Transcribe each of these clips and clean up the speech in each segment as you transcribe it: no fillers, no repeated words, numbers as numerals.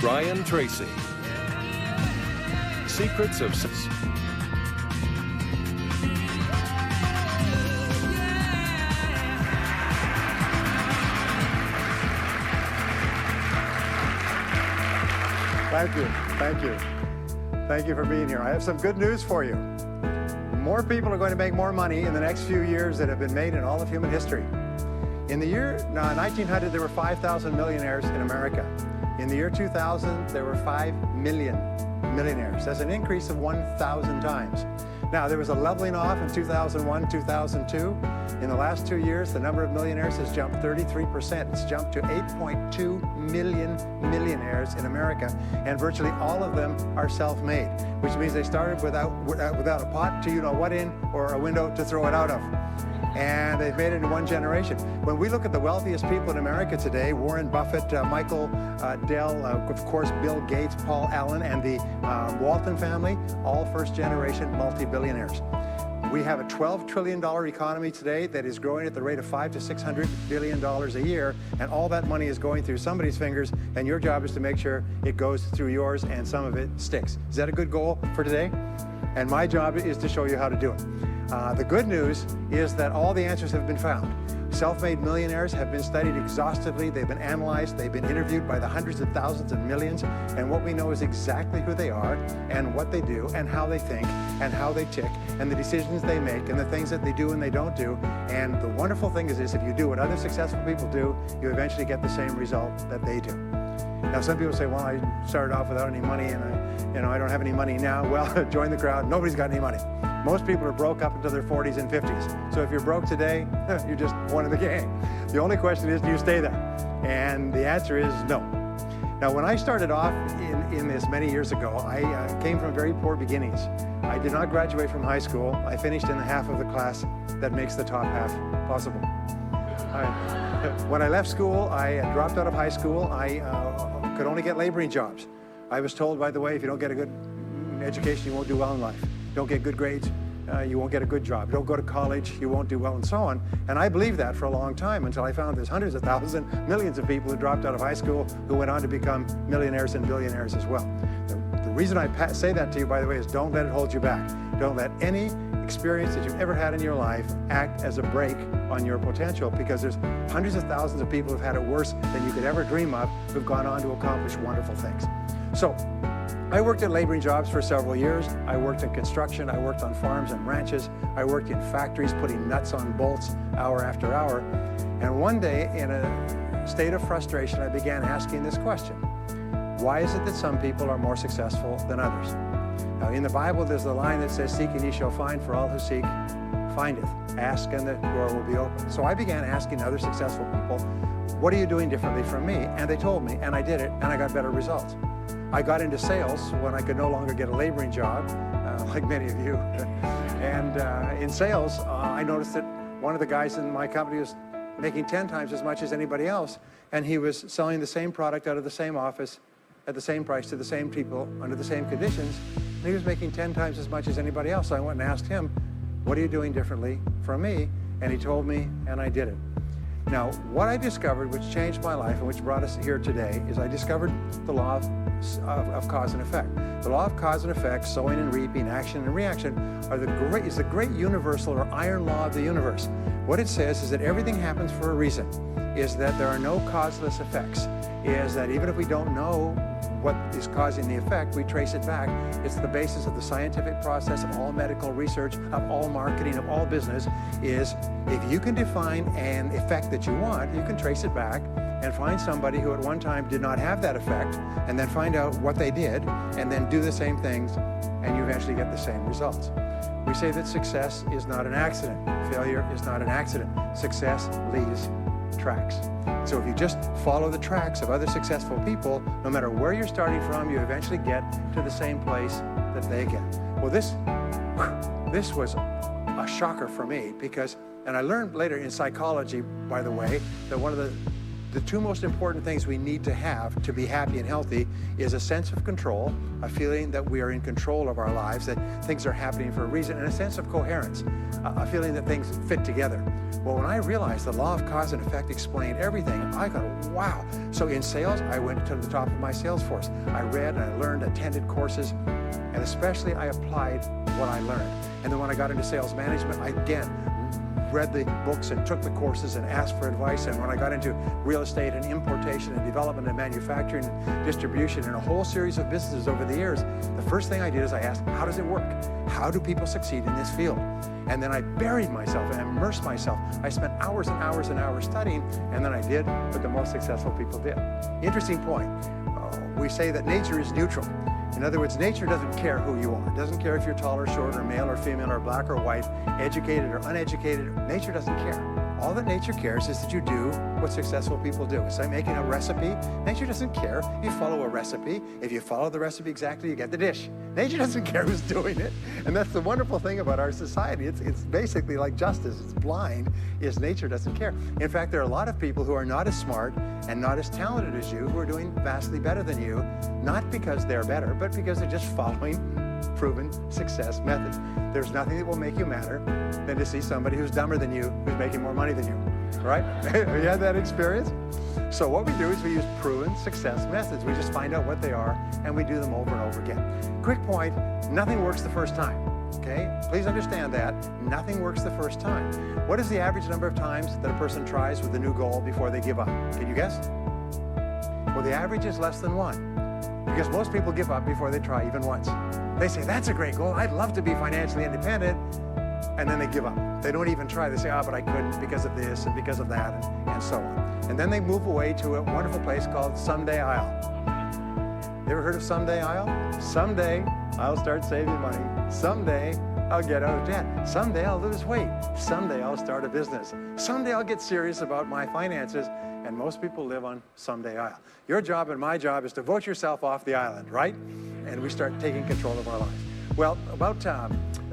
Bryan-Tracy. Secrets of Success. Thank you. Thank you. Thank you for being here. I have some good news for you. More people are going to make more money in the next few years than have been made in all of human history. In the year 1900, there were 5,000 millionaires in America. In the year 2000, there were 5 million millionaires. That's an increase of 1,000 times. Now, there was a leveling off in 2001, 2002. In the last 2 years, the number of millionaires has jumped 33%. It's jumped to 8.2 million millionaires in America, and virtually all of them are self-made, which means they started without a pot to you-know-what in or a window to throw it out of. And they've made it in one generation. When we look at the wealthiest people in America today, Warren Buffett, Michael Dell, of course, Bill Gates, Paul Allen, and the Walton family, all first-generation multi-billionaires. We have a $12 trillion economy today that is growing at the rate of $500 to $600 billion a year, and all that money is going through somebody's fingers, and your job is to make sure it goes through yours and some of it sticks. Is that a good goal for today? And my job is to show you how to do it. The good news is that all the answers have been found. Self-made millionaires have been studied exhaustively. They've been analyzed. They've been interviewed by the hundreds of thousands and millions. And what we know is exactly who they are and what they do and how they think and how they tick and the decisions they make and the things that they do and they don't do. And the wonderful thing is this: if you do what other successful people do, you eventually get the same result that they do. Now, some people say, well, I started off without any money and I don't have any money now. Well, join the crowd. Nobody's got any money. Most people are broke up until their 40s and 50s. So if you're broke today, you're just one of the gang. The only question is, do you stay there? And the answer is no. Now, when I started off in this many years ago, I came from very poor beginnings. I did not graduate from high school. I finished in the half of the class that makes the top half possible. When I left school, I dropped out of high school. I could only get laboring jobs. I was told, by the way, if you don't get a good education, you won't do well in life. Don't get good grades, you won't get a good job. Don't go to college, you won't do well, and so on. And I believed that for a long time until I found there's hundreds of thousands, millions of people who dropped out of high school who went on to become millionaires and billionaires as well. The reason I say that to you, by the way, is don't let it hold you back. Don't let any experience that you've ever had in your life act as a brake on your potential, because there's hundreds of thousands of people who've had it worse than you could ever dream of, who've gone on to accomplish wonderful things. So, I worked at laboring jobs for several years. I worked in construction. I worked on farms and ranches. I worked in factories putting nuts on bolts hour after hour. And one day, in a state of frustration, I began asking this question: why is it that some people are more successful than others? Now, in the Bible, there's the line that says, "Seek and ye shall find, for all who seek, findeth. Ask and the door will be open." So I began asking other successful people, what are you doing differently from me? And they told me, and I did it, and I got better results. I got into sales when I could no longer get a laboring job, like many of you. And in sales, I noticed that one of the guys in my company was making 10 times as much as anybody else, and he was selling the same product out of the same office at the same price to the same people under the same conditions, and he was making 10 times as much as anybody else. So I went and asked him, what are you doing differently from me? And he told me, and I did it. Now, what I discovered, which changed my life and which brought us here today, is I discovered the law of cause and effect. The law of cause and effect, sowing and reaping, action and reaction, is the great universal or iron law of the universe. What it says is that everything happens for a reason, is that there are no causeless effects, is that even if we don't know what is causing the effect, we trace it back. It's the basis of the scientific process, of all medical research, of all marketing, of all business, is if you can define an effect that you want, you can trace it back and find somebody who at one time did not have that effect, and then find out what they did, and then do the same things, and you eventually get the same results. We say that success is not an accident. Failure is not an accident. Success leaves tracks. So if you just follow the tracks of other successful people, no matter where you're starting from, you eventually get to the same place that they get. Well, this was a shocker for me, because, and I learned later in psychology, by the way, that one of the the two most important things we need to have to be happy and healthy is a sense of control, a feeling that we are in control of our lives, that things are happening for a reason, and a sense of coherence, a feeling that things fit together. Well, when I realized the law of cause and effect explained everything, I thought, wow. So in sales, I went to the top of my sales force. I read and I learned, attended courses, and especially I applied what I learned. And then when I got into sales management, I again read the books and took the courses and asked for advice. And when I got into real estate and importation and development and manufacturing and distribution and a whole series of businesses over the years, the first thing I did is I asked, how does it work? How do people succeed in this field? And then I buried myself and immersed myself. I spent hours and hours and hours studying, and then I did what the most successful people did. Interesting point. We say that nature is neutral. In other words, nature doesn't care who you are. It doesn't care if you're tall or short or male or female or black or white, educated or uneducated. Nature doesn't care. All that nature cares is that you do what successful people do. It's like making a recipe. Nature doesn't care. You follow a recipe. If you follow the recipe exactly, you get the dish. Nature doesn't care who's doing it. And that's the wonderful thing about our society. It's basically like justice. It's blind, is nature doesn't care. In fact, there are a lot of people who are not as smart and not as talented as you who are doing vastly better than you, not because they're better, but because they're just following proven success methods. There's nothing that will make you madder than to see somebody who's dumber than you, who's making more money than you, right? Have you had that experience? So what we do is we use proven success methods. We just find out what they are and we do them over and over again. Quick point, nothing works the first time, okay? Please understand that. Nothing works the first time. What is the average number of times that a person tries with a new goal before they give up? Can you guess? Well, the average is less than one, because most people give up before they try even once. They say, that's a great goal. I'd love to be financially independent. And then they give up. They don't even try. They say, but I couldn't because of this and because of that, and so on. And then they move away to a wonderful place called Someday I'll. You ever heard of Someday I'll? Someday I'll start saving money. Someday I'll get out of debt. Someday I'll lose weight. Someday I'll start a business. Someday I'll get serious about my finances. And most people live on Someday I'll. Your job and my job is to vote yourself off the island, right? And we start taking control of our lives. Well, about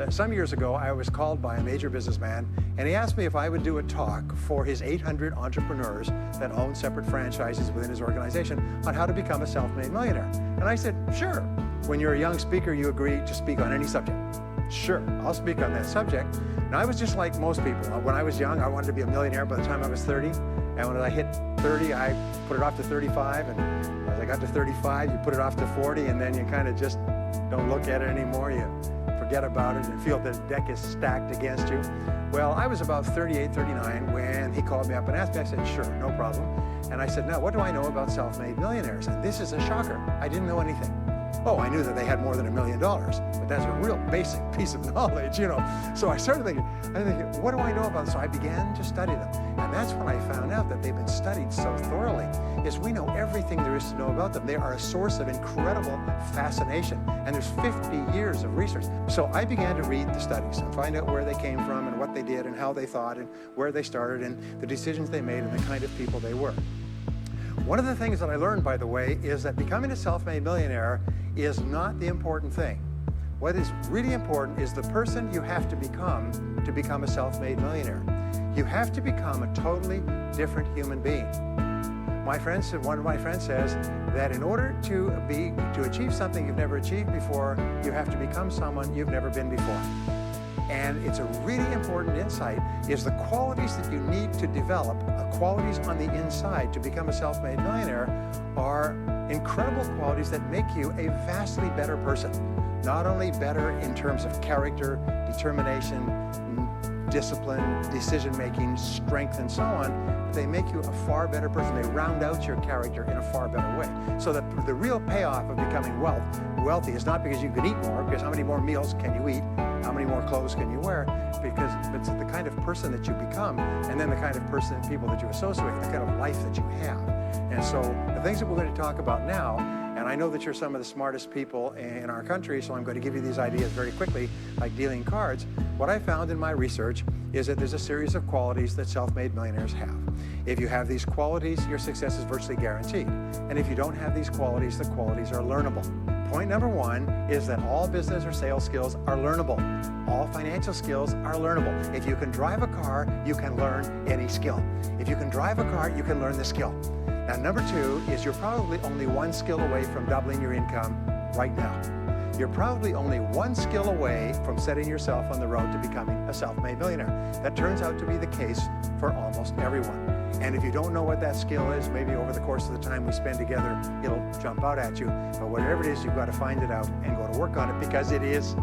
some years ago, I was called by a major businessman, and he asked me if I would do a talk for his 800 entrepreneurs that own separate franchises within his organization on how to become a self-made millionaire. And I said, sure. When you're a young speaker, you agree to speak on any subject. Sure, I'll speak on that subject. Now, I was just like most people. When I was young, I wanted to be a millionaire by the time I was 30. And when I hit 30, I put it off to 35. And as I got to 35, you put it off to 40, and then you kind of just don't look at it anymore. You forget about it and feel that the deck is stacked against you. Well, I was about 38, 39 when he called me up and asked me. I said, sure, no problem. And I said, now, what do I know about self-made millionaires? And this is a shocker. I didn't know anything. Oh, I knew that they had more than $1 million, but that's a real basic piece of knowledge, you know. So I started thinking, what do I know about them? So I began to study them. And that's when I found out that they've been studied so thoroughly, is we know everything there is to know about them. They are a source of incredible fascination. And there's 50 years of research. So I began to read the studies and find out where they came from and what they did and how they thought and where they started and the decisions they made and the kind of people they were. One of the things that I learned, by the way, is that becoming a self-made millionaire is not the important thing. What is really important is the person you have to become a self-made millionaire. You have to become a totally different human being. One of my friends says that in order to achieve something you've never achieved before, you have to become someone you've never been before. And it's a really important insight, is the qualities that you need to develop, qualities on the inside to become a self-made millionaire, are incredible qualities that make you a vastly better person. Not only better in terms of character, determination, discipline, decision-making, strength, and so on, but they make you a far better person. They round out your character in a far better way. So that the real payoff of becoming wealthy is not because you can eat more, because how many more meals can you eat, how many more clothes can you wear, because it's the kind of person that you become, and then the kind of people that you associate, the kind of life that you have. And so the things that we're going to talk about now, and I know that you're some of the smartest people in our country, so I'm going to give you these ideas very quickly, like dealing cards. What I found in my research is that there's a series of qualities that self-made millionaires have. If you have these qualities, your success is virtually guaranteed. And if you don't have these qualities, the qualities are learnable. Point number one is that all business or sales skills are learnable. All financial skills are learnable. If you can drive a car, you can learn any skill. If you can drive a car, you can learn the skill. Now, number two is you're probably only one skill away from doubling your income right now. You're probably only one skill away from setting yourself on the road to becoming a self-made millionaire. That turns out to be the case for almost everyone. And if you don't know what that skill is, maybe over the course of the time we spend together, it'll jump out at you. But whatever it is, you've got to find it out and go to work on it because it is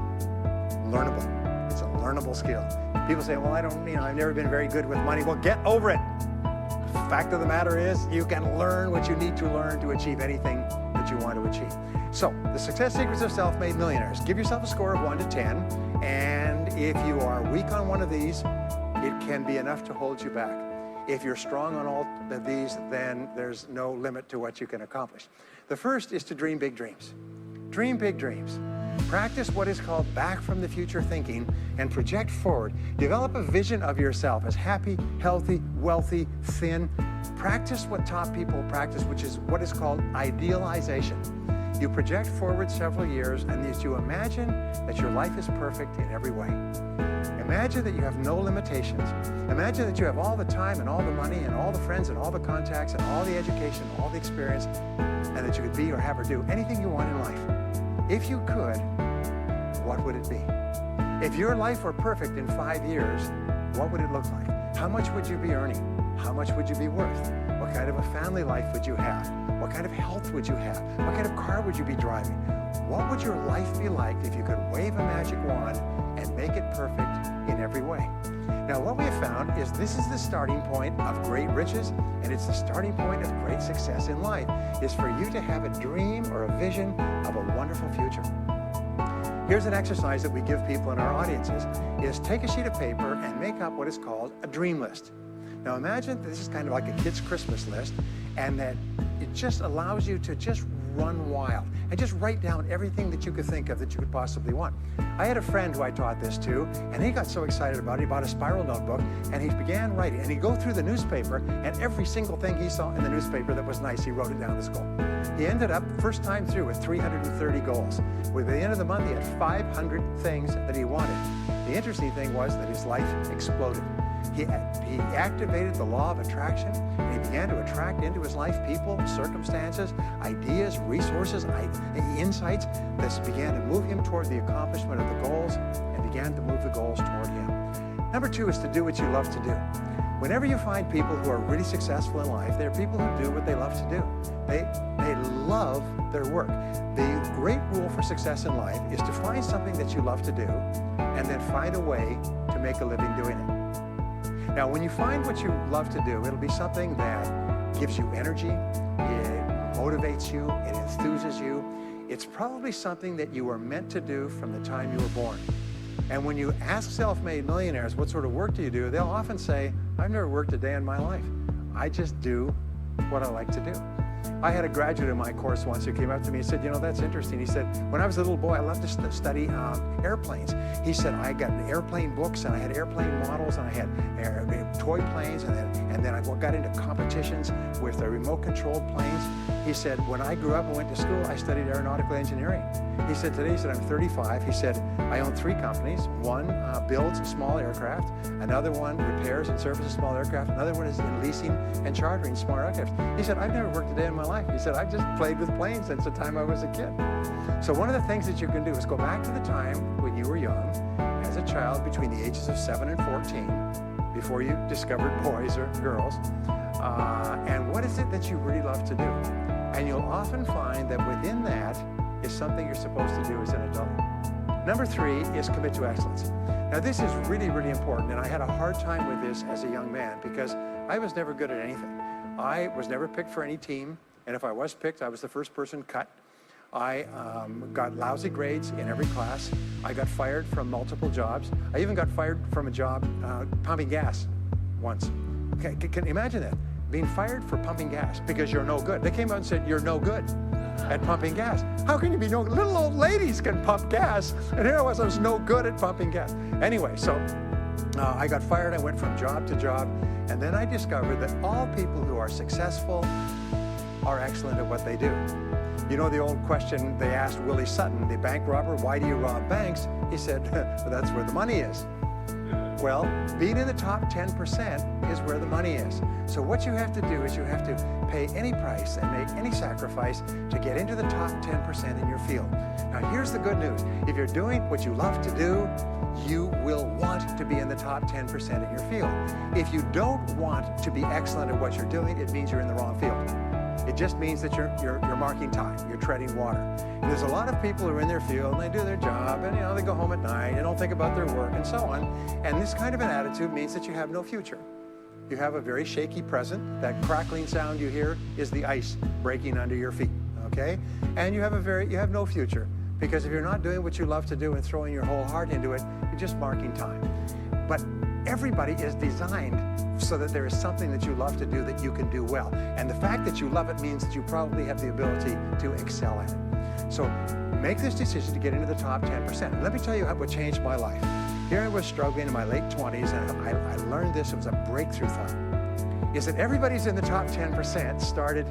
learnable. It's a learnable skill. People say, well, I've never been very good with money. Well, get over it. The fact of the matter is you can learn what you need to learn to achieve anything that you want to achieve. So the success secrets of self-made millionaires. Give yourself a score of 1 to 10. And if you are weak on one of these, it can be enough to hold you back. If you're strong on all of these, then there's no limit to what you can accomplish. The first is to dream big dreams. Dream big dreams. Practice what is called back from the future thinking and project forward. Develop a vision of yourself as happy, healthy, wealthy, thin. Practice what top people practice, which is what is called idealization. You project forward several years and you imagine that your life is perfect in every way. Imagine that you have no limitations. Imagine that you have all the time and all the money and all the friends and all the contacts and all the education, all the experience, and that you could be or have or do anything you want in life. If you could, what would it be? If your life were perfect in 5 years, what would it look like? How much would you be earning? How much would you be worth? What kind of a family life would you have? What kind of health would you have? What kind of car would you be driving? What would your life be like if you could wave a magic wand and make it perfect in every way? Now, what we have found is this is the starting point of great riches, and it's the starting point of great success in life, is for you to have a dream or a vision of a wonderful future. Here's an exercise that we give people in our audiences, is take a sheet of paper and make up what is called a dream list. Now, imagine this is kind of like a kid's Christmas list, and that it just allows you to just run wild and just write down everything that you could think of that you could possibly want. I had a friend who I taught this to, and he got so excited about it, he bought a spiral notebook, and he began writing. And he'd go through the newspaper, and every single thing he saw in the newspaper that was nice, he wrote it down as goal. He ended up, first time through, with 330 goals. With the end of the month, he had 500 things that he wanted. The interesting thing was that his life exploded. He activated the law of attraction, and he began to attract into his life people, circumstances, ideas, resources, insights that began to move him toward the accomplishment of the goals and began to move the goals toward him. Number two is to do what you love to do. Whenever you find people who are really successful in life, they're people who do what they love to do. They love their work. The great rule for success in life is to find something that you love to do and then find a way to make a living doing it. Now, when you find what you love to do, it'll be something that gives you energy, it motivates you, it enthuses you. It's probably something that you were meant to do from the time you were born. And when you ask self-made millionaires, what sort of work do you do? They'll often say, I've never worked a day in my life. I just do what I like to do. I had a graduate in my course once who came up to me and said, that's interesting. He said, when I was a little boy, I loved to study airplanes. He said, I got airplane books, and I had airplane models, and I had toy planes, and then I got into competitions with the remote-controlled planes. He said, when I grew up and went to school, I studied aeronautical engineering. He said, today, I'm 35. He said, I own 3 companies. One builds small aircraft. Another one repairs and services small aircraft. Another one is in leasing and chartering small aircraft. He said, I've never worked a day in my life. He said, I've just played with planes since the time I was a kid. So one of the things that you can do is go back to the time when you were young, as a child between the ages of 7 and 14, before you discovered boys or girls, and what is it that you really love to do? And you'll often find that within that is something you're supposed to do as an adult. Number 3 is commit to excellence. Now, this is really, really important, and I had a hard time with this as a young man because I was never good at anything. I was never picked for any team, and if I was picked, I was the first person cut. I got lousy grades in every class. I got fired from multiple jobs. I even got fired from a job pumping gas once. Can you imagine that? Being fired for pumping gas because you're no good. They came out and said, you're no good at pumping gas. How can you be no good? Little old ladies can pump gas, and here I was no good at pumping gas. Anyway, so I got fired. I went from job to job. And then I discovered that all people who are successful are excellent at what they do. You know the old question they asked Willie Sutton, the bank robber, why do you rob banks? He said, well, that's where the money is. Well, being in the top 10% is where the money is. So what you have to do is you have to pay any price and make any sacrifice to get into the top 10% in your field. Now, here's the good news. If you're doing what you love to do, you will want to be in the top 10% in your field. If you don't want to be excellent at what you're doing, it means you're in the wrong field. It just means that you're marking time, you're treading water. And there's a lot of people who are in their field and they do their job and they go home at night, they don't think about their work and so on. And this kind of an attitude means that you have no future. You have a very shaky present. That crackling sound you hear is the ice breaking under your feet, okay? And you have no future, because if you're not doing what you love to do and throwing your whole heart into it, you're just marking time. But everybody is designed so that there is something that you love to do that you can do well. And the fact that you love it means that you probably have the ability to excel at it. So make this decision to get into the top 10%. And let me tell you what changed my life. Here I was struggling in my late 20s, and I learned this. It was a breakthrough thought. Is that everybody's in the top 10% started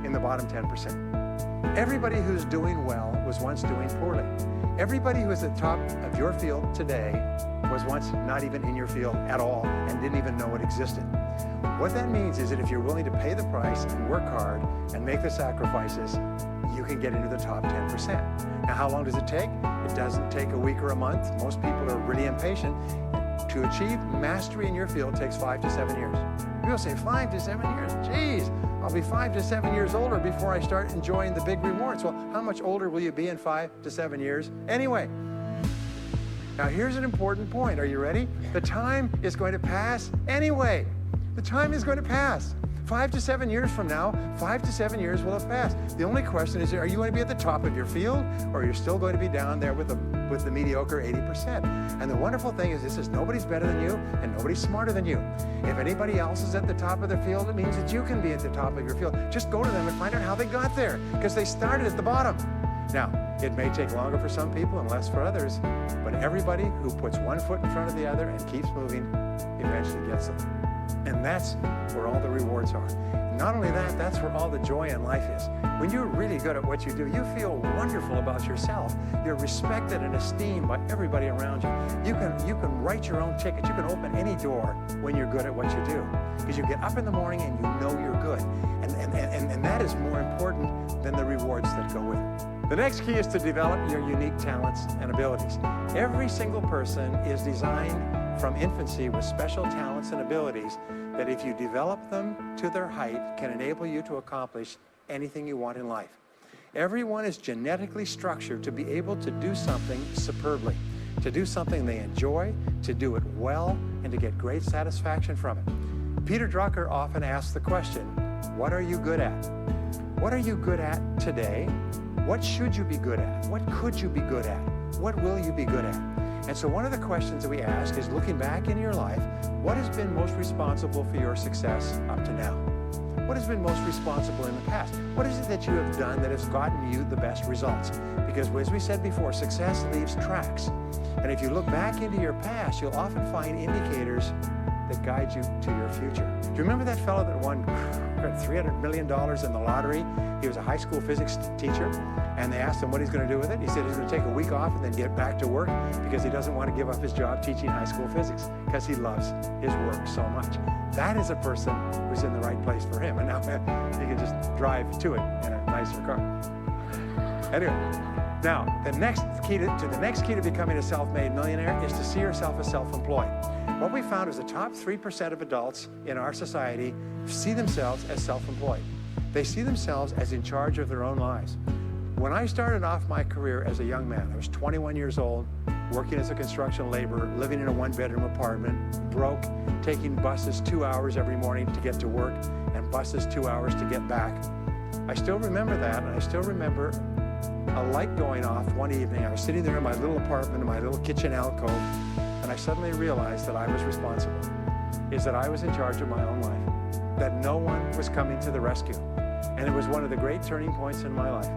in the bottom 10%. Everybody who's doing well was once doing poorly. Everybody who is at the top of your field today was once not even in your field at all and didn't even know it existed. What that means is that if you're willing to pay the price and work hard and make the sacrifices, you can get into the top 10%. Now, how long does it take? It doesn't take a week or a month. Most people are really impatient. To achieve mastery in your field takes 5 to 7 years. People say 5 to 7 years. Geez, I'll be 5 to 7 years older before I start enjoying the big rewards. Well, how much older will you be in 5 to 7 years anyway? Now, here's an important point. Are you ready? The time is going to pass anyway. The time is going to pass. 5 to 7 years from now, 5 to 7 years will have passed. The only question is, are you going to be at the top of your field, or are you still going to be down there with the mediocre 80%? And the wonderful thing is this is nobody's better than you and nobody's smarter than you. If anybody else is at the top of their field, it means that you can be at the top of your field. Just go to them and find out how they got there, because they started at the bottom. Now, it may take longer for some people and less for others, but everybody who puts one foot in front of the other and keeps moving eventually gets them. And that's where all the rewards are. Not only that, that's where all the joy in life is. When you're really good at what you do, you feel wonderful about yourself. You're respected and esteemed by everybody around you. You can write your own ticket. You can open any door when you're good at what you do. Because you get up in the morning and you know you're good. And that is more important than the rewards that go with it. The next key is to develop your unique talents and abilities. Every single person is designed from infancy with special talents and abilities that, if you develop them to their height, can enable you to accomplish anything you want in life. Everyone is genetically structured to be able to do something superbly, to do something they enjoy, to do it well, and to get great satisfaction from it. Peter Drucker often asks the question, what are you good at? What are you good at today? What should you be good at? What could you be good at? What will you be good at? And so one of the questions that we ask is, looking back in your life, what has been most responsible for your success up to now? What has been most responsible in the past? What is it that you have done that has gotten you the best results? Because as we said before, success leaves tracks. And if you look back into your past, you'll often find indicators that guide you to your future. Do you remember that fellow that won $300 million in the lottery? He was a high school physics teacher, and they asked him what he's going to do with it. He said he's going to take a week off and then get back to work because he doesn't want to give up his job teaching high school physics because he loves his work so much. That is a person who's in the right place for him, and now he can just drive to it in a nicer car. Anyway, now the next key to becoming a self-made millionaire is to see yourself as self-employed. What we found is the top 3% of adults in our society see themselves as self-employed. They see themselves as in charge of their own lives. When I started off my career as a young man, I was 21 years old, working as a construction laborer, living in a one-bedroom apartment, broke, taking buses 2 hours every morning to get to work and buses 2 hours to get back. I still remember that, and I still remember a light going off one evening. I was sitting there in my little apartment, in my little kitchen alcove, and I suddenly realized that I was responsible, is that I was in charge of my own life, that no one was coming to the rescue. And it was one of the great turning points in my life.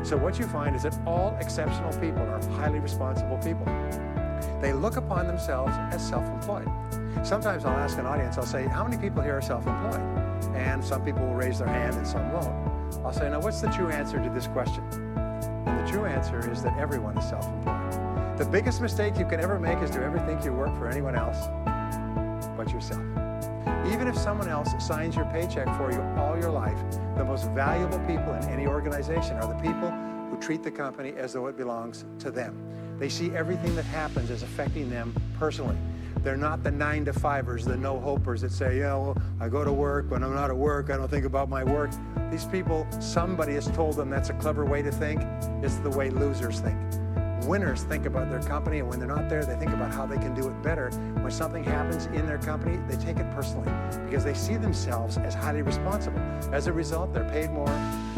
So what you find is that all exceptional people are highly responsible people. They look upon themselves as self-employed. Sometimes I'll ask an audience, I'll say, how many people here are self-employed? And some people will raise their hand and some won't. I'll say, now what's the true answer to this question? And the true answer is that everyone is self-employed. The biggest mistake you can ever make is to ever think you work for anyone else but yourself. Even if someone else signs your paycheck for you all your life, the most valuable people in any organization are the people who treat the company as though it belongs to them. They see everything that happens as affecting them personally. They're not the 9-to-5ers, the no-hopers that say, yeah, well, I go to work. When I'm not at work, I don't think about my work. These people, somebody has told them that's a clever way to think. It's the way losers think. Winners think about their company, and when they're not there, they think about how they can do it better. When something happens in their company, they take it personally because they see themselves as highly responsible. As a result, they're paid more,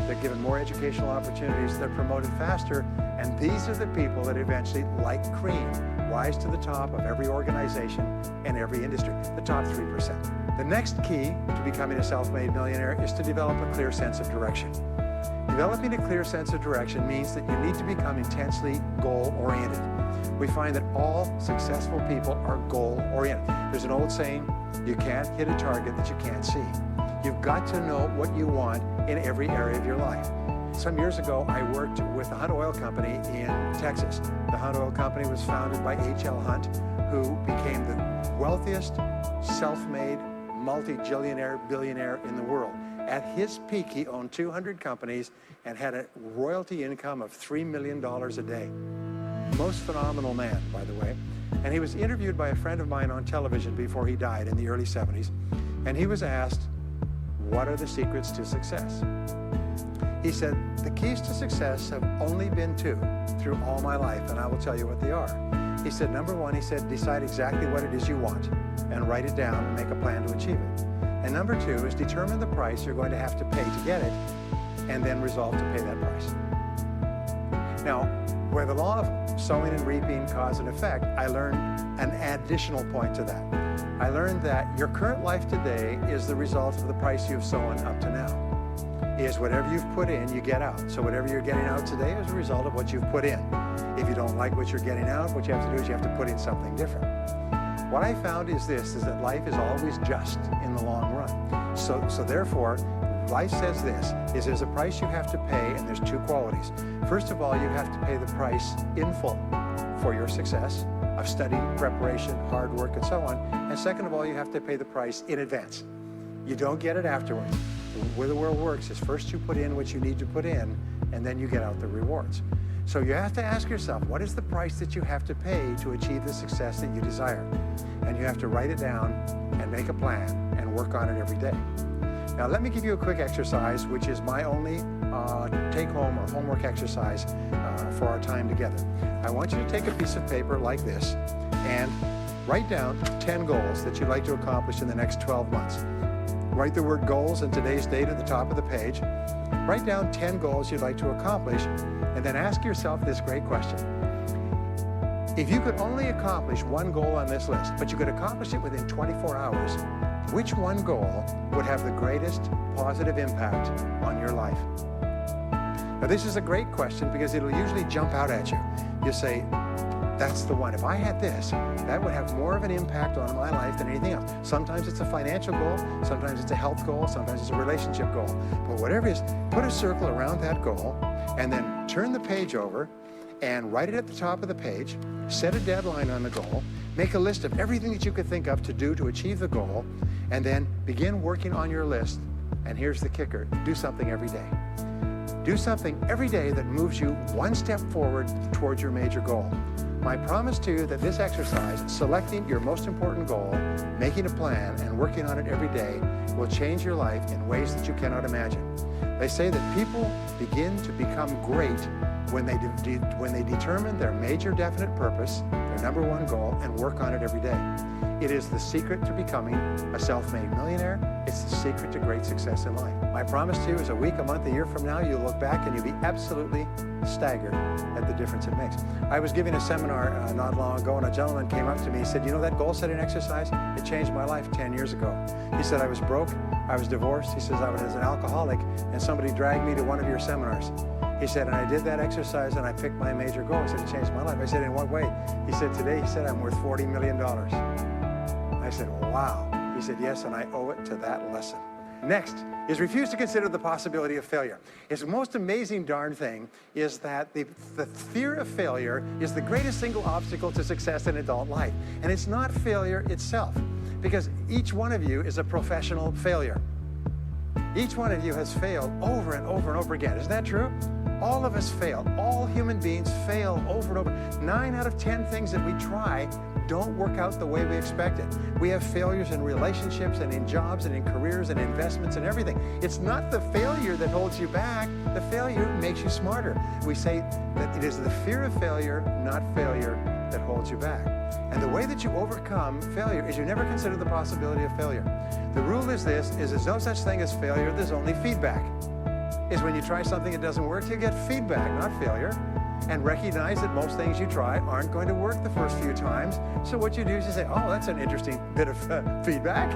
they're given more educational opportunities, they're promoted faster, and these are the people that eventually, like cream, rise to the top of every organization and every industry, the top 3%. The next key to becoming a self-made millionaire is to develop a clear sense of direction. Developing a clear sense of direction means that you need to become intensely goal-oriented. We find that all successful people are goal-oriented. There's an old saying, you can't hit a target that you can't see. You've got to know what you want in every area of your life. Some years ago, I worked with the Hunt Oil Company in Texas. The Hunt Oil Company was founded by H.L. Hunt, who became the wealthiest, self-made, multi-jillionaire billionaire in the world. At his peak, he owned 200 companies and had a royalty income of $3 million a day. Most phenomenal man, by the way. And he was interviewed by a friend of mine on television before he died in the early 70s. And he was asked, what are the secrets to success? He said, the keys to success have only been two through all my life, and I will tell you what they are. He said, number one, he said, decide exactly what it is you want and write it down and make a plan to achieve it. And number two is determine the price you're going to have to pay to get it and then resolve to pay that price. Now, where the law of sowing and reaping cause and effect, I learned an additional point to that. I learned that your current life today is the result of the price you've sown up to now. Is whatever you've put in, you get out. So whatever you're getting out today is a result of what you've put in. If you don't like what you're getting out, what you have to do is you have to put in something different. What I found is this, is that life is always just in the long run. So therefore, life says this, is there's a price you have to pay, and there's two qualities. First of all, you have to pay the price in full for your success of study, preparation, hard work, and so on. And second of all, you have to pay the price in advance. You don't get it afterwards. The way the world works is first you put in what you need to put in, and then you get out the rewards. So you have to ask yourself, what is the price that you have to pay to achieve the success that you desire? And you have to write it down and make a plan and work on it every day. Now let me give you a quick exercise, which is my only take-home or homework exercise for our time together. I want you to take a piece of paper like this and write down 10 goals that you'd like to accomplish in the next 12 months. Write the word goals and today's date at the top of the page. Write down 10 goals you'd like to accomplish, and then ask yourself this great question. If you could only accomplish one goal on this list, but you could accomplish it within 24 hours, which one goal would have the greatest positive impact on your life? Now, this is a great question because it'll usually jump out at you. You say, that's the one. If I had this, that would have more of an impact on my life than anything else. Sometimes it's a financial goal, sometimes it's a health goal, sometimes it's a relationship goal. But whatever it is, put a circle around that goal and then turn the page over and write it at the top of the page, set a deadline on the goal, make a list of everything that you could think of to do to achieve the goal, and then begin working on your list. And here's the kicker, do something every day. Do something every day that moves you one step forward towards your major goal. My promise to you that this exercise, selecting your most important goal, making a plan, and working on it every day, will change your life in ways that you cannot imagine. They say that people begin to become great when they determine their major definite purpose, their number one goal, and work on it every day. It is the secret to becoming a self-made millionaire. It's the secret to great success in life. My promise to you is a week, a month, a year from now, you'll look back and you'll be absolutely staggered at the difference it makes. I was giving a seminar not long ago, and a gentleman came up to me and said, you know that goal-setting exercise? It changed my life 10 years ago. He said, I was broke, I was divorced. He says, I was an alcoholic, and somebody dragged me to one of your seminars. He said, and I did that exercise and I picked my major goal. He said, it changed my life. I said, in what way? He said, today, he said, I'm worth $40 million. I said, wow. He said, yes, and I owe it to that lesson. Next is refuse to consider the possibility of failure. His most amazing darn thing is that the fear of failure is the greatest single obstacle to success in adult life. And it's not failure itself, because each one of you is a professional failure. Each one of you has failed over and over and over again. Isn't that true? All of us fail. All human beings fail over and over. 9 out of 10 things that we try don't work out the way we expected. We have failures in relationships and in jobs and in careers and investments and everything. It's not the failure that holds you back. The failure makes you smarter. We say that it is the fear of failure, not failure, that holds you back. And the way that you overcome failure is you never consider the possibility of failure. The rule is this, is there's no such thing as failure, there's only feedback. Is when you try something that doesn't work, you get feedback, not failure. And recognize that most things you try aren't going to work the first few times. So what you do is you say, oh, that's an interesting bit of feedback.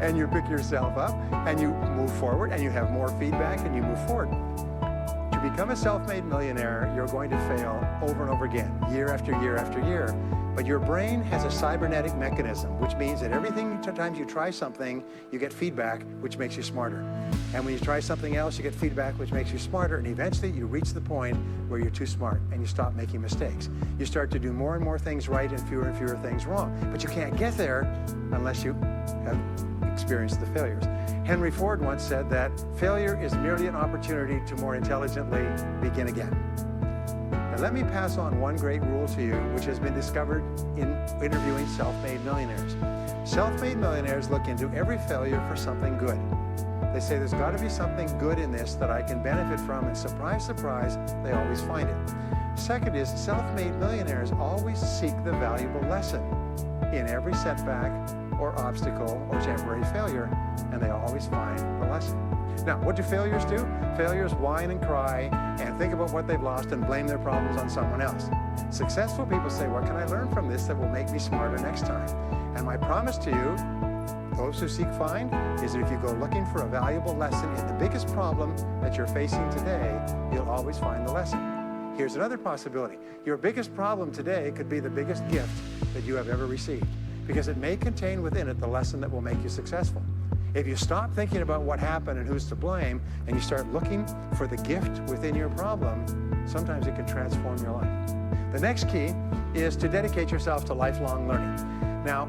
And you pick yourself up and you move forward and you have more feedback and you move forward. To become a self-made millionaire, you're going to fail over and over again, year after year after year. But your brain has a cybernetic mechanism, which means that every time you try something, you get feedback, which makes you smarter. And when you try something else, you get feedback, which makes you smarter. And eventually you reach the point where you're too smart and you stop making mistakes. You start to do more and more things right and fewer things wrong. But you can't get there unless you have experienced the failures. Henry Ford once said that failure is merely an opportunity to more intelligently begin again. Now let me pass on one great rule to you, which has been discovered in interviewing self-made millionaires. Self-made millionaires look into every failure for something good. They say there's got to be something good in this that I can benefit from, and surprise, surprise, they always find it. Second is self-made millionaires always seek the valuable lesson in every setback or obstacle or temporary failure, and they always find the lesson. Now, what do failures do? Failures whine and cry and think about what they've lost and blame their problems on someone else. Successful people say, what can I learn from this that will make me smarter next time? And my promise to you, those who seek find, is that if you go looking for a valuable lesson in the biggest problem that you're facing today, you'll always find the lesson. Here's another possibility. Your biggest problem today could be the biggest gift that you have ever received, because it may contain within it the lesson that will make you successful. If you stop thinking about what happened and who's to blame, and you start looking for the gift within your problem, sometimes it can transform your life. The next key is to dedicate yourself to lifelong learning. Now,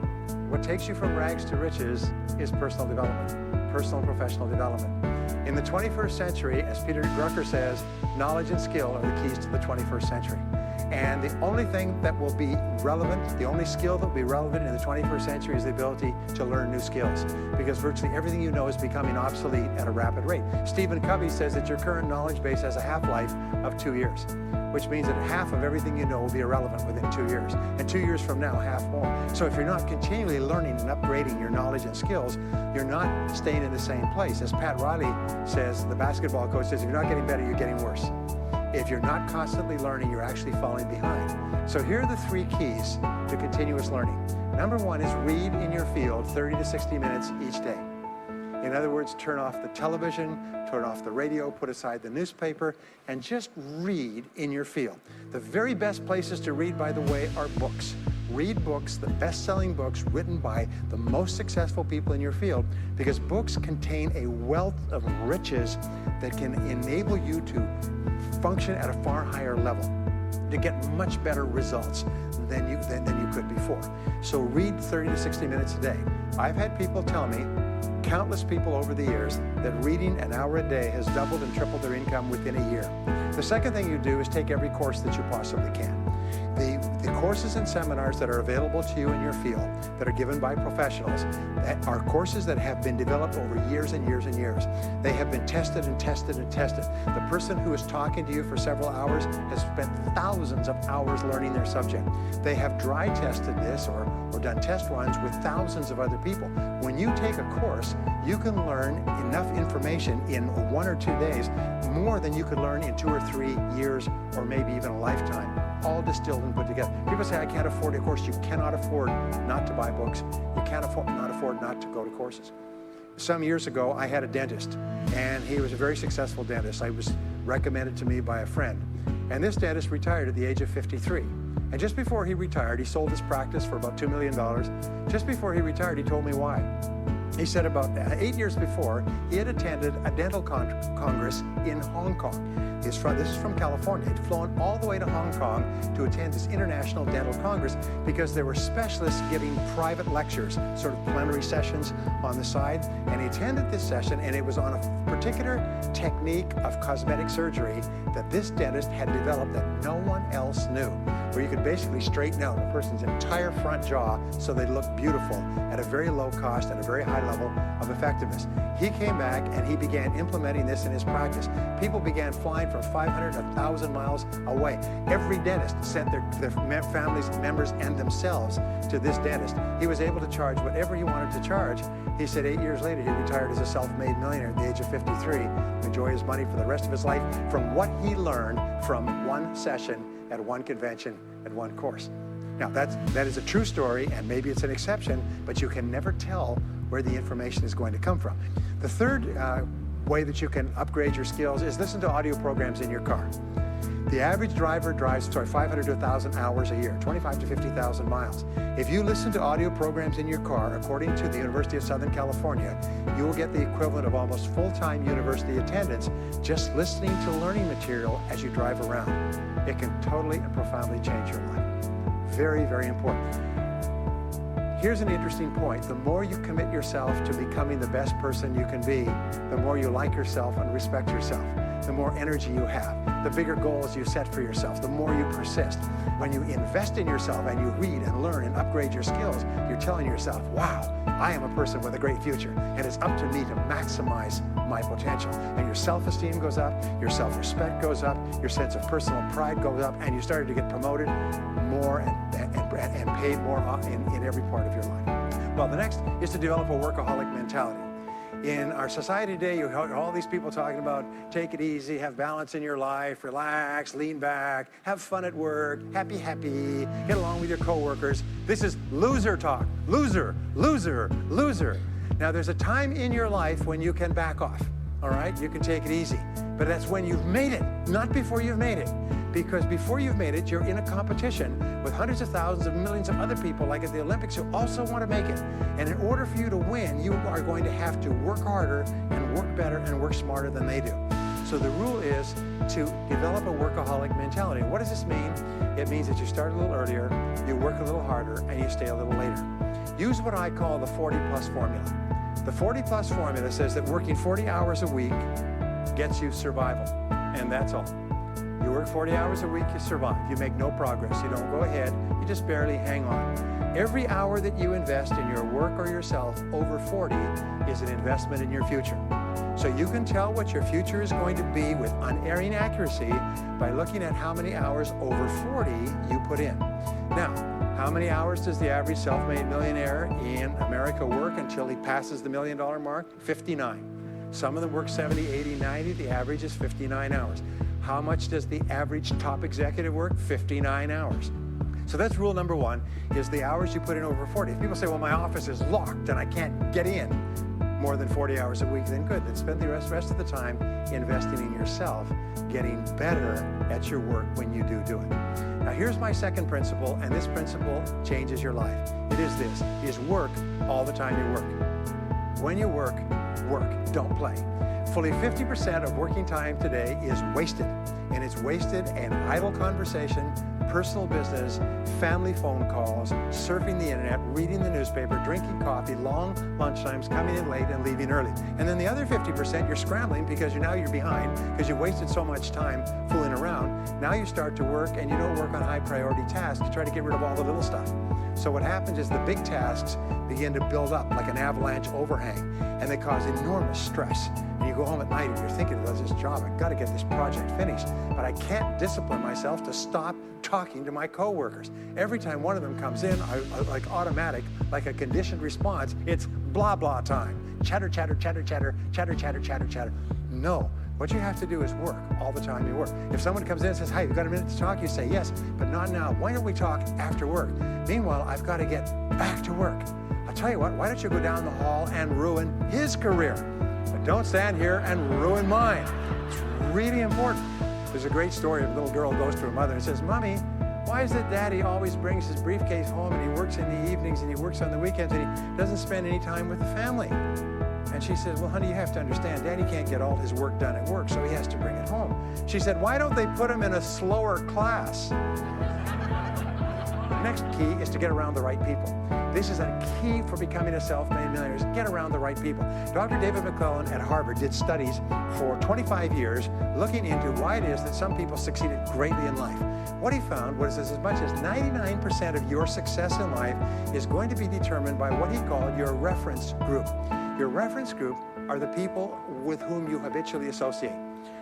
what takes you from rags to riches is personal development, personal and professional development. In the 21st century, as Peter Drucker says, knowledge and skill are the keys to the 21st century. And the only thing that will be relevant, the only skill that will be relevant in the 21st century is the ability to learn new skills, because virtually everything you know is becoming obsolete at a rapid rate. Stephen Covey says that your current knowledge base has a half-life of 2 years, which means that half of everything you know will be irrelevant within 2 years. And 2 years from now, half more. So if you're not continually learning and upgrading your knowledge and skills, you're not staying in the same place. As Pat Riley says, the basketball coach says, if you're not getting better, you're getting worse. If you're not constantly learning, you're actually falling behind. So here are the 3 keys to continuous learning. Number 1 is read in your field 30 to 60 minutes each day. In other words, turn off the television, turn off the radio, put aside the newspaper, and just read in your field. The very best places to read, by the way, are books. Read books, the best-selling books written by the most successful people in your field, because books contain a wealth of riches that can enable you to function at a far higher level, to get much better results than you could before. So read 30 to 60 minutes a day. I've had people tell me, countless people over the years, that reading an hour a day has doubled and tripled their income within a year. The second thing you do is take every course that you possibly can. The courses and seminars that are available to you in your field that are given by professionals are courses that have been developed over years and years and years. They have been tested and tested and tested. The person who is talking to you for several hours has spent thousands of hours learning their subject. They have dry tested this or done test runs with thousands of other people. When you take a course, you can learn enough information in 1 or 2 days, more than you could learn in 2 or 3 years or maybe even a lifetime, all distilled and put together. People say, I can't afford a course. You cannot afford not to buy books. You can't afford not to go to courses. Some years ago, I had a dentist, and he was a very successful dentist. I was recommended to me by a friend. And this dentist retired at the age of 53. And just before he retired, he sold his practice for about $2 million. Just before he retired, he told me why. He said about 8 years before, he had attended a dental congress in Hong Kong. This is from California. He'd flown all the way to Hong Kong to attend this international dental congress because there were specialists giving private lectures, sort of plenary sessions on the side. And he attended this session, and it was on a particular technique of cosmetic surgery that this dentist had developed that no one else knew, where you could basically straighten out a person's entire front jaw so they look beautiful at a very low cost and a very high level of effectiveness. He came back and he began implementing this in his practice. People began flying from 500 to 1,000 miles away. Every dentist sent their families, members, and themselves to this dentist. He was able to charge whatever he wanted to charge. He said 8 years later, he retired as a self-made millionaire at the age of 53, to enjoy his money for the rest of his life from what he learned from one session at one convention at one course. Now, that is a true story, and maybe it's an exception, but you can never tell where the information is going to come from. The third way that you can upgrade your skills is listen to audio programs in your car. The average driver drives 500 to 1,000 hours a year, 25 to 50,000 miles. If you listen to audio programs in your car, according to the University of Southern California, you will get the equivalent of almost full-time university attendance just listening to learning material as you drive around. It can totally and profoundly change your life. Very, very important. Here's an interesting point. The more you commit yourself to becoming the best person you can be, the more you like yourself and respect yourself, the more energy you have, the bigger goals you set for yourself, the more you persist. When you invest in yourself and you read and learn and upgrade your skills, you're telling yourself, wow, I am a person with a great future, and it's up to me to maximize my potential. And your self-esteem goes up, your self-respect goes up, your sense of personal pride goes up, and you started to get promoted more and paid more in every part of your life. Well, the next is to develop a workaholic mentality. In our society today, you hear all these people talking about take it easy, have balance in your life, relax, lean back, have fun at work, happy, get along with your coworkers. This is loser talk. Loser, loser, loser. Now, there's a time in your life when you can back off, all right? You can take it easy. But that's when you've made it, not before you've made it. Because before you've made it, you're in a competition with hundreds of thousands of millions of other people, like at the Olympics, who also want to make it. And in order for you to win, you are going to have to work harder and work better and work smarter than they do. So the rule is to develop a workaholic mentality. What does this mean? It means that you start a little earlier, you work a little harder, and you stay a little later. Use what I call the 40-plus formula. The 40-plus formula says that working 40 hours a week gets you survival, and that's all. You work 40 hours a week, you survive. You make no progress. You don't go ahead. You just barely hang on. Every hour that you invest in your work or yourself over 40 is an investment in your future. So you can tell what your future is going to be with unerring accuracy by looking at how many hours over 40 you put in. Now, how many hours does the average self-made millionaire in America work until he passes the $1 million mark? 59. Some of them work 70, 80, 90. The average is 59 hours. How much does the average top executive work? 59 hours. So that's rule number one, is the hours you put in over 40. If people say, well, my office is locked and I can't get in more than 40 hours a week, then good. Then spend the rest of the time investing in yourself, getting better at your work when you do it. Now, here's my second principle, and this principle changes your life. It is this, is work all the time you work. When you work, don't play. Fully 50% of working time today is wasted, and it's wasted in idle conversation, personal business, family phone calls, surfing the internet, reading the newspaper, drinking coffee, long lunchtimes, coming in late and leaving early. And then the other 50%, you're scrambling because you're behind because you wasted so much time fooling around. Now you start to work, and you don't work on high priority tasks. You try to get rid of all the little stuff. So what happens is the big tasks begin to build up like an avalanche overhang, and they cause enormous stress. And you go home at night and you're thinking about this job, I've got to get this project finished, but I can't discipline myself to stop talking to my coworkers. Every time one of them comes in, I like automatic, like a conditioned response, it's blah, blah time. Chatter, chatter, chatter, chatter, chatter, chatter, chatter, chatter. No. What you have to do is work all the time you work. If someone comes in and says, hey, you've got a minute to talk, you say, yes, but not now. Why don't we talk after work? Meanwhile, I've got to get back to work. I'll tell you what, why don't you go down the hall and ruin his career? But don't stand here and ruin mine. It's really important. There's a great story of a little girl goes to her mother and says, "Mommy, why is it Daddy always brings his briefcase home and he works in the evenings and he works on the weekends and he doesn't spend any time with the family?" And she says, "Well, honey, you have to understand, Daddy can't get all his work done at work, so he has to bring it home." She said, "Why don't they put him in a slower class?" The next key is to get around the right people. This is a key for becoming a self-made millionaire, is get around the right people. Dr. David McClellan at Harvard did studies for 25 years looking into why it is that some people succeeded greatly in life. What he found was as much as 99% of your success in life is going to be determined by what he called your reference group. Your reference group are the people with whom you habitually associate.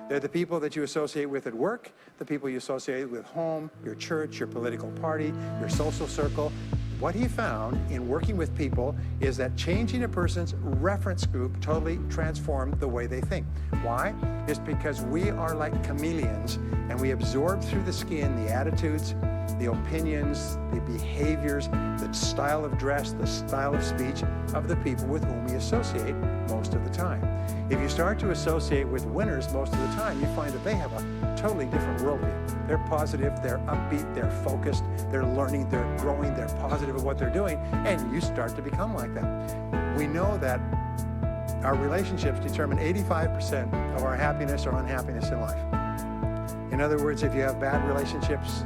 They're the people that you associate with at work, the people you associate with home, your church, your political party, your social circle. What he found in working with people is that changing a person's reference group totally transformed the way they think. Why? It's because we are like chameleons and we absorb through the skin the attitudes, the opinions, the behaviors, the style of dress, the style of speech of the people with whom we associate most of the time. If you start to associate with winners most of the time, you find that they have a totally different worldview. They're positive, they're upbeat, they're focused, they're learning, they're growing, they're positive at what they're doing, and you start to become like them. We know that our relationships determine 85% of our happiness or unhappiness in life. In other words, if you have bad relationships,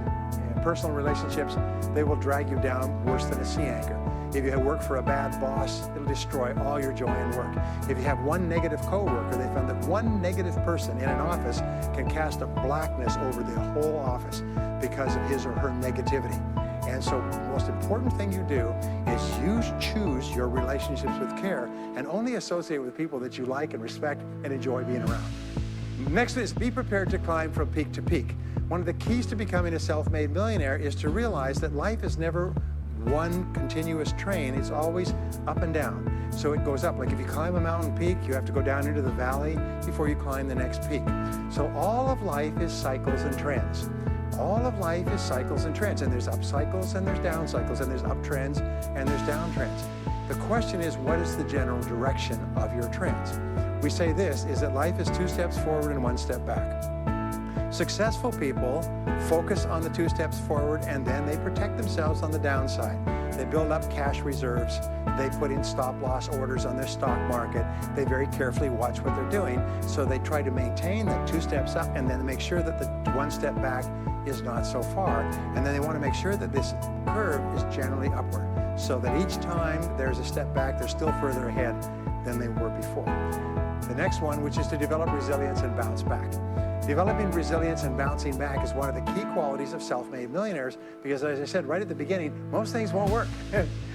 personal relationships, they will drag you down worse than a sea anchor. If you have worked for a bad boss, it'll destroy all your joy in work. If you have one negative coworker, they found that one negative person in an office can cast a blackness over the whole office because of his or her negativity. And so the most important thing you do is you choose your relationships with care and only associate with people that you like and respect and enjoy being around. Next is be prepared to climb from peak to peak. One of the keys to becoming a self-made millionaire is to realize that life is never one continuous train. It's always up and down. So it goes up. Like if you climb a mountain peak, you have to go down into the valley before you climb the next peak. So all of life is cycles and trends. All of life is cycles and trends. And there's up cycles and there's down cycles and there's up trends and there's down trends. The question is, what is the general direction of your trends? We say this, is that life is 2 steps forward and 1 step back. Successful people focus on the 2 steps forward and then they protect themselves on the downside. They build up cash reserves. They put in stop-loss orders on their stock market. They very carefully watch what they're doing. So they try to maintain that 2 steps up and then make sure that the 1 step back is not so far. And then they want to make sure that this curve is generally upward so that each time there's a step back, they're still further ahead than they were before. The next one, which is to develop resilience and bounce back. Developing resilience and bouncing back is one of the key qualities of self-made millionaires because, as I said right at the beginning, most things won't work.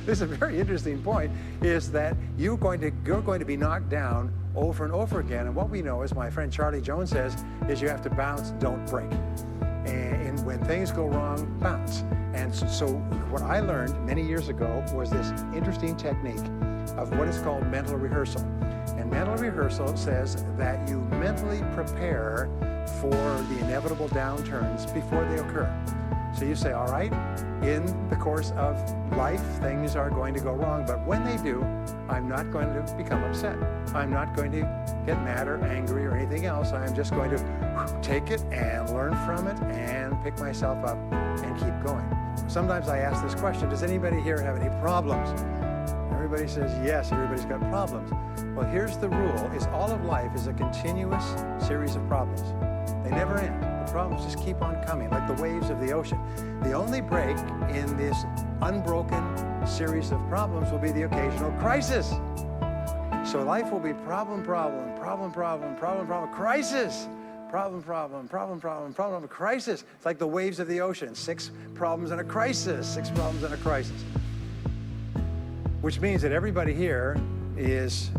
This is a very interesting point, is that you're going to be knocked down over and over again. And what we know, as my friend Charlie Jones says, is you have to bounce, don't break. And when things go wrong, bounce. And so what I learned many years ago was this interesting technique of what is called mental rehearsal. And mental rehearsal says that you mentally prepare for the inevitable downturns before they occur. So you say, all right, in the course of life, things are going to go wrong, but when they do, I'm not going to become upset. I'm not going to get mad or angry or anything else. I'm just going to take it and learn from it and pick myself up and keep going. Sometimes I ask this question, does anybody here have any problems? Everybody says yes, everybody's got problems. Well, here's the rule, is all of life is a continuous series of problems. They never end. The problems just keep on coming, like the waves of the ocean. The only break in this unbroken series of problems will be the occasional crisis. So life will be problem, problem, problem, problem, problem, problem, crisis. Problem, problem, problem, problem, problem, crisis. It's like the waves of the ocean. 6 problems and a crisis, 6 problems and a crisis. Which means that everybody here is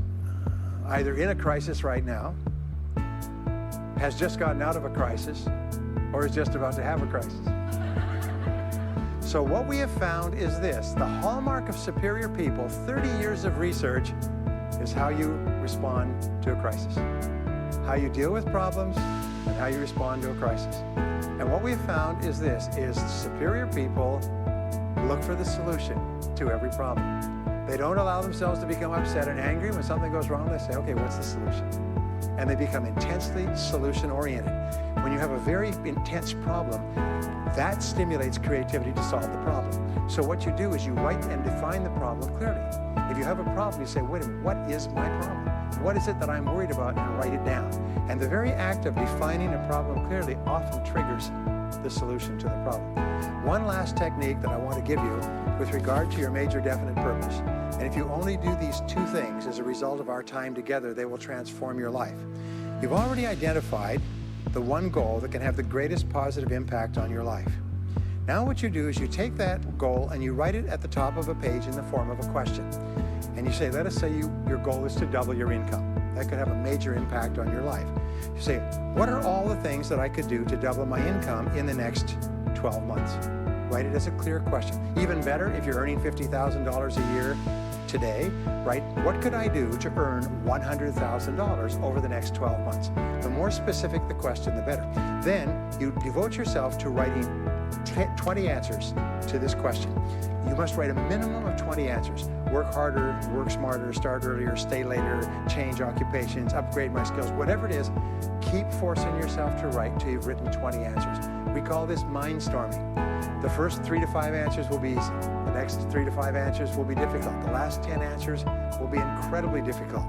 either in a crisis right now, has just gotten out of a crisis, or is just about to have a crisis. So what we have found is this, the hallmark of superior people, 30 years of research, is how you respond to a crisis. How you deal with problems and how you respond to a crisis. And what we have found is this, is superior people look for the solution to every problem. They don't allow themselves to become upset and angry when something goes wrong. They say, okay, what's the solution? and they become intensely solution-oriented. When you have a very intense problem, that stimulates creativity to solve the problem. So what you do is you write and define the problem clearly. If you have a problem, you say, wait a minute, what is my problem? What is it that I'm worried about? And write it down. And the very act of defining a problem clearly often triggers the solution to the problem. One last technique that I want to give you with regard to your major definite purpose. And if you only do these two things as a result of our time together, they will transform your life. You've already identified the one goal that can have the greatest positive impact on your life. Now what you do is you take that goal and you write it at the top of a page in the form of a question. And you say, let us say your goal is to double your income. That could have a major impact on your life. You say, what are all the things that I could do to double my income in the next 12 months? Write it as a clear question. Even better, if you're earning $50,000 a year today, write, what could I do to earn $100,000 over the next 12 months? The more specific the question, the better. Then you devote yourself to writing 20 answers to this question. You must write a minimum of 20 answers. Work harder, work smarter, start earlier, stay later, change occupations, upgrade my skills, whatever it is, keep forcing yourself to write till you've written 20 answers. We call this mind storming. The first 3 to 5 answers will be easy. The next 3 to 5 answers will be difficult. The last 10 answers will be incredibly difficult.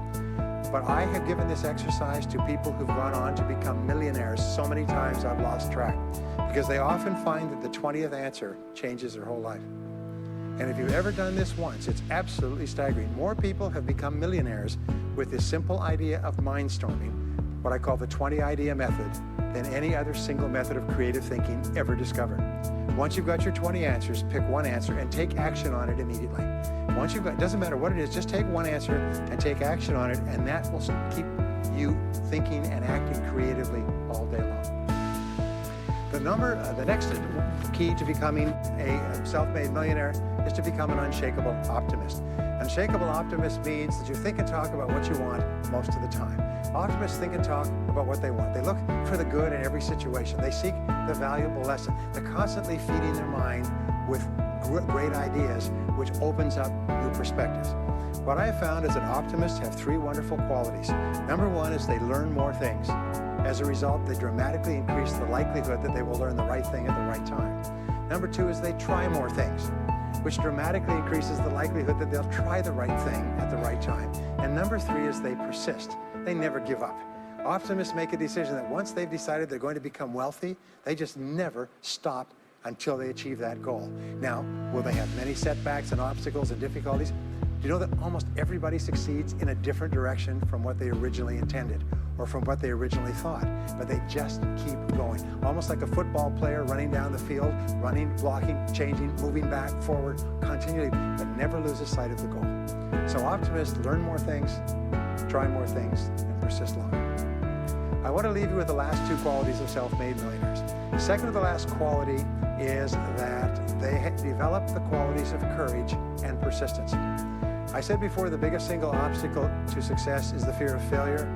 But I have given this exercise to people who've gone on to become millionaires so many times I've lost track, because they often find that the 20th answer changes their whole life. And if you've ever done this once, it's absolutely staggering. More people have become millionaires with this simple idea of mind storming, what I call the 20 idea method, than any other single method of creative thinking ever discovered. Once you've got your 20 answers, pick one answer and take action on it immediately. Once you've got, it doesn't matter what it is, just take one answer and take action on it, and that will keep you thinking and acting creatively all day long. The next key to becoming a self-made millionaire is to become an unshakable optimist. Unshakable optimist means that you think and talk about what you want most of the time. Optimists think and talk about what they want. They look for the good in every situation. They seek the valuable lesson. They're constantly feeding their mind with great ideas, which opens up new perspectives. What I have found is that optimists have 3 wonderful qualities. Number 1 is they learn more things. As a result, they dramatically increase the likelihood that they will learn the right thing at the right time. Number 2 is they try more things, which dramatically increases the likelihood that they'll try the right thing at the right time. And number 3 is they persist. They never give up. Optimists make a decision that once they've decided they're going to become wealthy, they just never stop until they achieve that goal. Now, will they have many setbacks and obstacles and difficulties? Do you know that almost everybody succeeds in a different direction from what they originally intended or from what they originally thought, but they just keep going. Almost like a football player running down the field, running, blocking, changing, moving back, forward, continually, but never loses sight of the goal. So optimists learn more things, try more things, and persist longer. I want to leave you with the last 2 qualities of self-made millionaires. The second to the last quality is that they develop the qualities of courage and persistence. I said before, the biggest single obstacle to success is the fear of failure.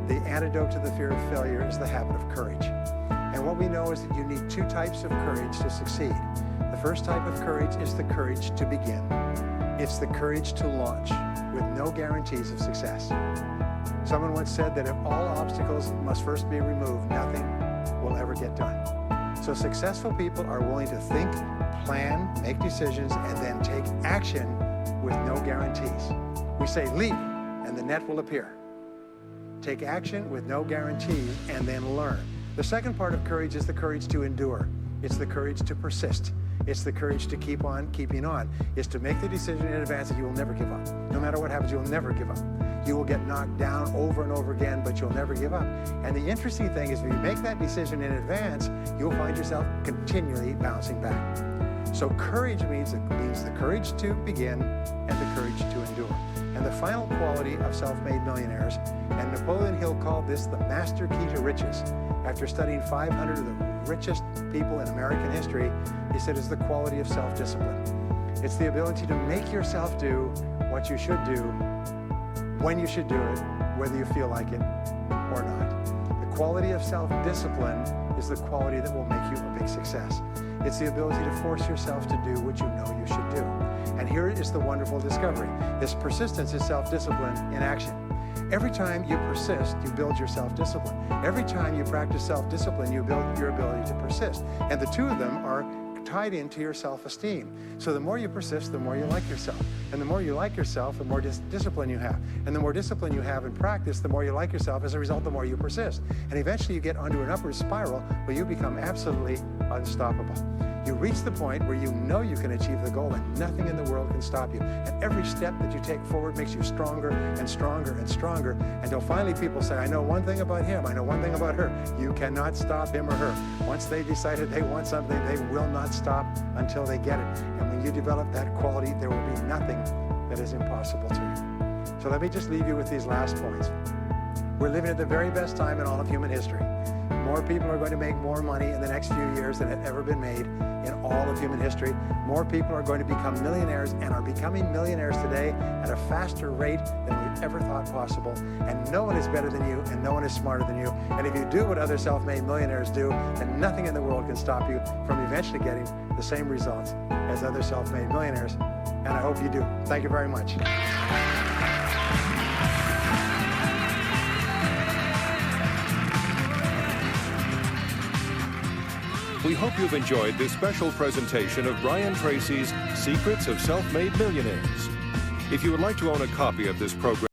The antidote to the fear of failure is the habit of courage. And what we know is that you need 2 types of courage to succeed. The first type of courage is the courage to begin. It's the courage to launch with no guarantees of success. Someone once said that if all obstacles must first be removed, nothing will ever get done. So successful people are willing to think, plan, make decisions, and then take action with no guarantees. We say leap, and the net will appear. Take action with no guarantees, and then learn. The second part of courage is the courage to endure. It's the courage to persist. It's the courage to keep on keeping on. It's to make the decision in advance that you will never give up. No matter what happens, you'll never give up. You will get knocked down over and over again, but you'll never give up. And the interesting thing is, if you make that decision in advance, you'll find yourself continually bouncing back. So courage means the courage to begin and the courage to endure. And the final quality of self-made millionaires, and Napoleon Hill called this the master key to riches. After studying 500 of the richest people in American history, he said is the quality of self-discipline. It's the ability to make yourself do what you should do, when you should do it, whether you feel like it or not. The quality of self-discipline is the quality that will make you a big success. It's the ability to force yourself to do what you know you should do. And here is the wonderful discovery. This persistence is self-discipline in action. Every time you persist, you build your self-discipline. Every time you practice self-discipline, you build your ability to persist. And the two of them are tied into your self-esteem. So the more you persist, the more you like yourself. And the more you like yourself, the more discipline you have. And the more discipline you have in practice, the more you like yourself. As a result, the more you persist. And eventually you get onto an upward spiral where you become absolutely unstoppable. You reach the point where you know you can achieve the goal and nothing in the world can stop you. And every step that you take forward makes you stronger and stronger and stronger until finally people say, I know one thing about him, I know one thing about her. You cannot stop him or her. Once they decided they want something, they will not stop until they get it. And when you develop that quality, there will be nothing that is impossible to you. So let me just leave you with these last points. We're living at the very best time in all of human history. More people are going to make more money in the next few years than have ever been made in all of human history. More people are going to become millionaires and are becoming millionaires today at a faster rate than we've ever thought possible. And no one is better than you and no one is smarter than you. And if you do what other self-made millionaires do, then nothing in the world can stop you from eventually getting the same results as other self-made millionaires. And I hope you do. Thank you very much. We hope you've enjoyed this special presentation of Bryan Tracy's Secrets of Self-Made Millionaires. If you would like to own a copy of this program,